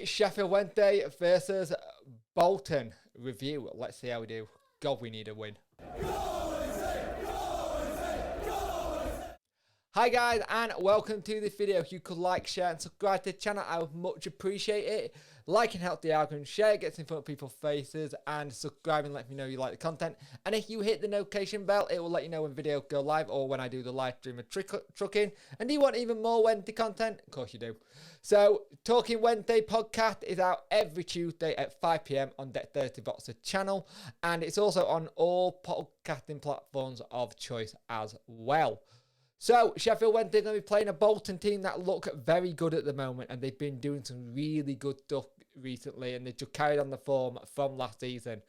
It's Sheffield Wednesday versus Bolton review. Let's see how we do. God, we need a win. Hi guys, and welcome to this video. If you could like, share and subscribe to the channel, I would much appreciate it. Liking helps the algorithm, share gets in front of people's faces, and subscribing lets me know you like the content. And if you hit the notification bell, it will let you know when videos go live or when I do the live stream of trucking. And do you want even more Wednesday content? Of course you do. So, Talking Wednesday podcast is out every Tuesday at 5 PM on Deck 30 Boxer channel, and it's also on all podcasting platforms of choice as well. So, Sheffield Wednesday are going to be playing a Bolton team that look very good at the moment, and they've been doing some really good stuff recently, and they've just carried on the form from last season.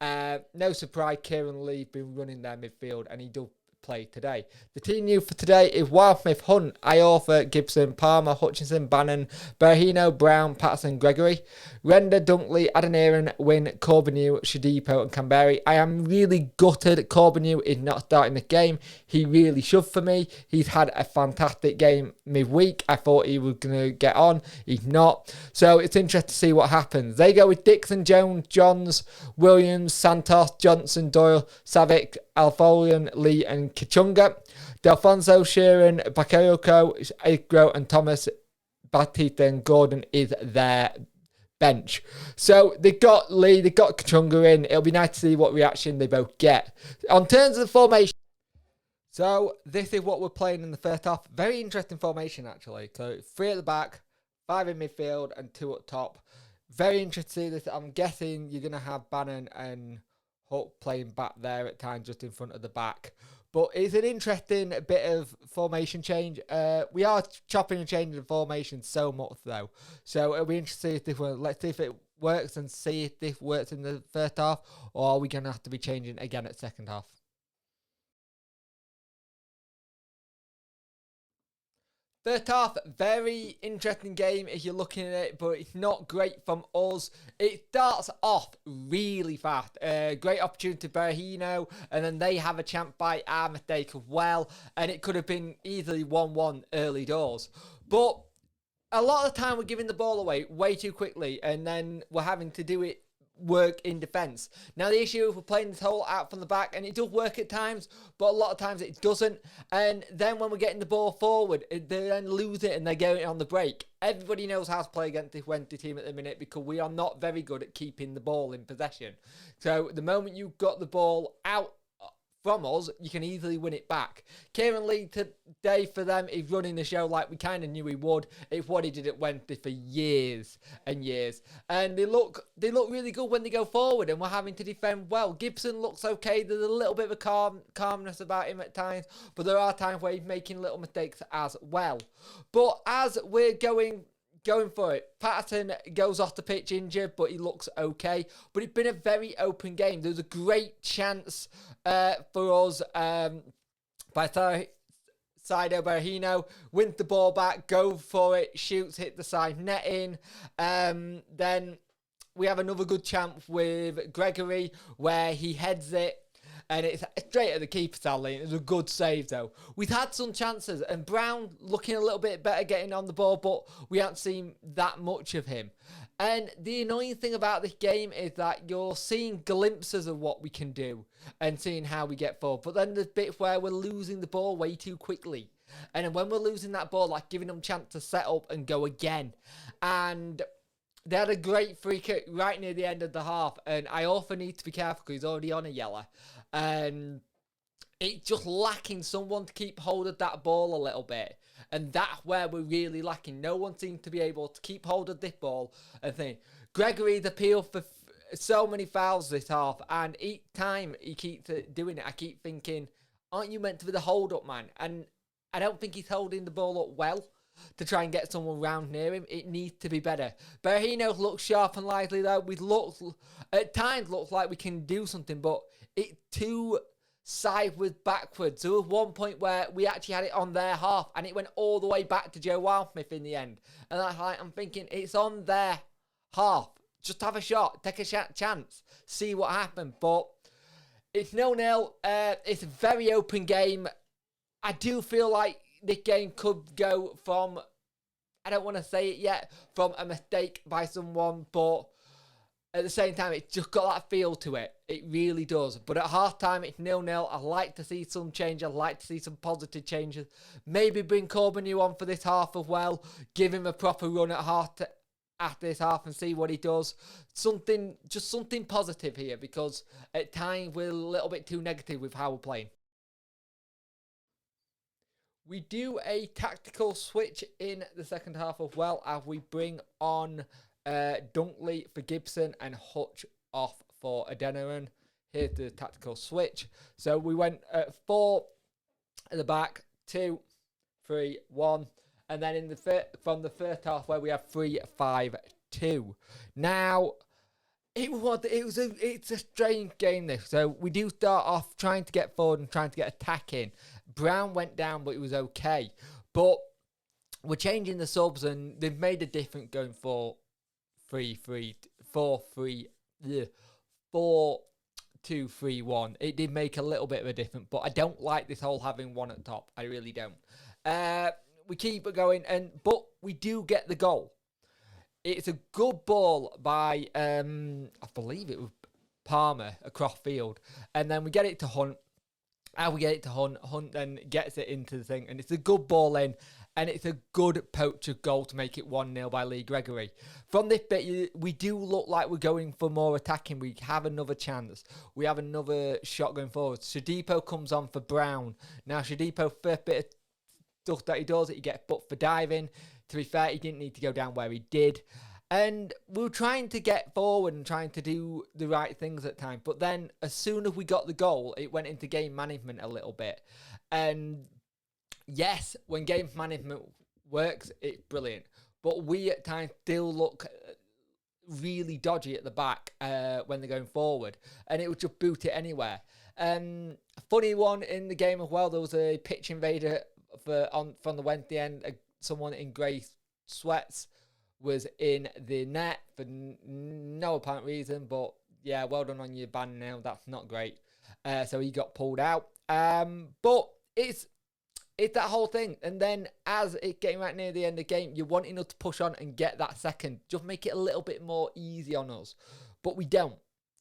No surprise, Kieran Lee been running their midfield, and he does play today. The team new for today is WanderersF, Hunt, Iorfa, Gibson, Palmer, Hutchinson, Bannon, Berahino, Brown, Patterson, Gregory, Render, Dunkley, Adeniran, Wynn, Corbeanu, Shadipo and Canberry. I am really gutted Corbeanu is not starting the game. He really should for me. He's had a fantastic game midweek. I thought he was going to get on. He's not. So it's interesting to see what happens. They go with Dixon, Jones, Johns, Williams, Santos, Johnson, Doyle, Savic, Alfolian, Lee and Kichunga. Delfonso, Sheeran, Bakayoko, Agro and Thomas, Batista and Gordon is their bench. So they've got Lee, they've got Kichunga in. It'll be nice to see what reaction they both get. On terms of the formation, so this is what we're playing in the first half. Very interesting formation actually. So 3 at the back, 5 in midfield and 2 up top. Very interesting to see this. I'm guessing you're going to have Bannon and Hook playing back there at times just in front of the back. But it's an interesting bit of formation change. We are chopping and changing the formation so much though. So it'll be interesting if this works. Let's see if it works and see if this works in the first half, or are we going to have to be changing again at second half? First half, very interesting game if you're looking at it, but it's not great from us. It starts off really fast. Great opportunity to Berahino, and then they have a chance by our mistake as well, and it could have been easily 1-1 early doors. But a lot of the time we're giving the ball away way too quickly, and then we're having to do it work in defence. Now the issue is we're playing this whole out from the back, and it does work at times, but a lot of times it doesn't. And then when we're getting the ball forward, they then lose it and they're going on the break. Everybody knows how to play against this Wednesday team at the minute because we are not very good at keeping the ball in possession. So the moment you've got the ball out from us, you can easily win it back. Kieran Lee today for them is running the show like we kind of knew he would. It's what he did at Wednesday for years and years. And they look really good when they go forward, and we're having to defend well. Gibson looks okay. There's a little bit of a calmness about him at times, but there are times where he's making little mistakes as well. But as we're going for it, Patterson goes off the pitch injured, but he looks okay. But it's been a very open game. There's a great chance for us by Saido Berahino, wins the ball back, go for it, shoots, hit the side netting. Then we have another good chance with Gregory where he heads it, and it's straight at the keeper, sadly. It was a good save, though. We've had some chances, and Brown looking a little bit better getting on the ball, but we haven't seen that much of him. And the annoying thing about this game is that you're seeing glimpses of what we can do and seeing how we get forward. But then there's bits where we're losing the ball way too quickly. And when we're losing that ball, like giving them a chance to set up and go again. And they had a great free kick right near the end of the half, and I often need to be careful because he's already on a yellow. And it's just lacking someone to keep hold of that ball a little bit. And that's where we're really lacking. No one seems to be able to keep hold of this ball and think. Gregory's appealed for so many fouls this half, and each time he keeps doing it, I keep thinking, aren't you meant to be the hold-up man? And I don't think he's holding the ball up well to try and get someone round near him. It needs to be better. Berahino looks sharp and lively though. We at times looks like we can do something, but it's too sideways backwards. There was one point where we actually had it on their half and it went all the way back to Joe WanderersF in the end. And I'm thinking, it's on their half. Just have a shot, take a chance, see what happens. But it's 0-0. It's a very open game. I do feel like this game could go from I don't want to say it yet, from a mistake by someone, but at the same time, it's just got that feel to it. It really does. But at half-time, it's 0-0. I like to see some change. I like to see some positive changes. Maybe bring Corbin on for this half as well. Give him a proper run at this half and see what he does. Just something positive here, because at times we're a little bit too negative with how we're playing. We do a tactical switch in the second half as well, as we bring on Dunkley for Gibson and Hutch off for Adeniran. Here's the tactical switch. So we went 4 at the back, 2, 3, 1. And then in from the first half where we have 3-5-2. Now, it's a strange game this. So we do start off trying to get forward and trying to get attack in. Brown went down, but it was okay. But we're changing the subs, and they've made a difference going for 4-2-3-1. It did make a little bit of a difference, but I don't like this whole having one at top. I really don't. We keep it going, but we do get the goal. It's a good ball by, I believe it was Palmer across field. And then we get it to Hunt. And we get it to Hunt. Hunt then gets it into the thing. And it's a good ball in. And it's a good poacher goal to make it 1-0 by Lee Gregory. From this bit, we do look like we're going for more attacking. We have another chance. We have another shot going forward. Shadipo comes on for Brown. Now, Shadipo, first bit of stuff that he does, he gets booked for diving. To be fair, he didn't need to go down where he did. And we were trying to get forward and trying to do the right things at times. But then, as soon as we got the goal, it went into game management a little bit. And yes, when game management works, it's brilliant. But we at times still look really dodgy at the back when they're going forward. And it would just boot it anywhere. Funny one in the game as well, there was a pitch invader from the Wednesday end. Someone in grey sweats was in the net for no apparent reason. But yeah, well done on your ban now. That's not great. So he got pulled out. But it's that whole thing. And then as it's getting right near the end of the game, you're wanting us to push on and get that second. Just make it a little bit more easy on us. But we don't.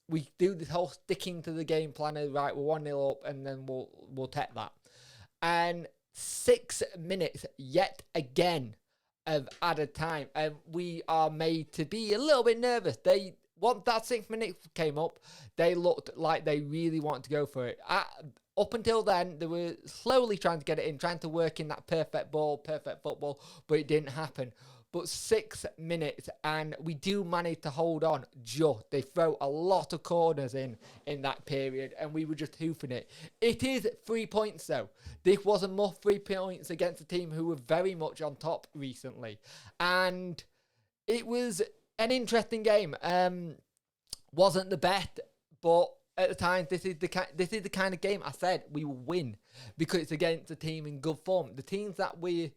We do this whole sticking to the game plan of, right, we're 1-0 up and then we'll take that. And 6 minutes yet again of added time. And we are made to be a little bit nervous. Once that 6 minutes came up, they looked like they really wanted to go for it. Up until then, they were slowly trying to get it in, trying to work in that perfect ball, perfect football, but it didn't happen. But 6 minutes, and we do manage to hold on. They throw a lot of corners in that period, and we were just hoofing it. It is 3 points, though. This was enough 3 points against a team who were very much on top recently. And it was an interesting game. Wasn't the best, but at the time, this is the kind of game I said we will win, because it's against a team in good form. The teams that we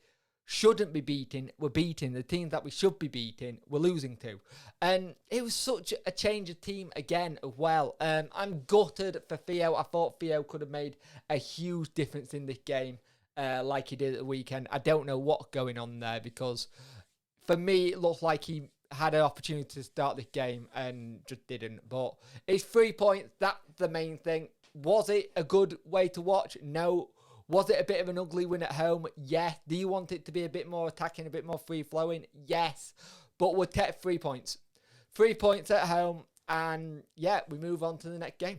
shouldn't be beating, we're beating. The teams that we should be beating, we're losing to. And it was such a change of team again as well. I'm gutted for Theo. I thought Theo could have made a huge difference in this game like he did at the weekend. I don't know what's going on there, because for me, it looked like he had an opportunity to start this game and just didn't. But it's 3 points. That's the main thing. Was it a good way to watch? No. Was it a bit of an ugly win at home? Yes. Do you want it to be a bit more attacking, a bit more free-flowing? Yes. But we'll take 3 points. 3 points at home. And, yeah, we move on to the next game.